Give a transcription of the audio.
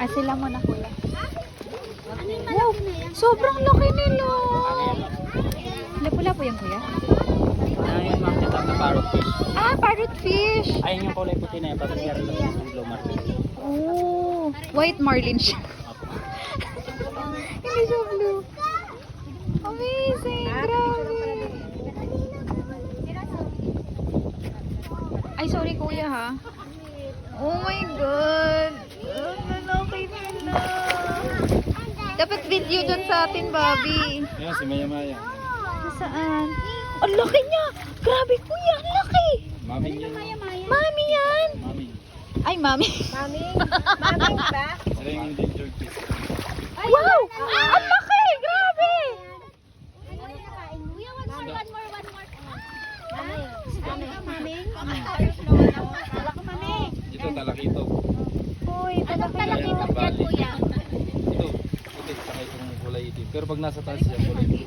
Ah, sila muna kuya. Wow, sobrang laki nila. Lapu-lapu yan kuya? Ayun ma'am, tinatawag na parrotfish. Ah, parrotfish. Ayun yung kulay puti na yun, pati meron naman yung blue marlin. Oh, white marlin siya. Hindi siya blue. Amazing, grabe. Ay, sorry kuya ha. Oh my God. Ang lalaki nila. Dapat video dun sa atin, Bobby. Yan, si Maya Maya. Saan? Ang laki niya! Grabe kuya, ang laki! Mami yun. Mami yan! Mami. Ay, mami. Mami? Mami ba? Sila yung endangered fish. Wow! Ang laki! Grabe! Ito, talakito. Uy, Anong talaki talaki ito. yan, kuya? Ito, puti, saka itong kulay itim. Pero pag nasa taas siya, kulay blue.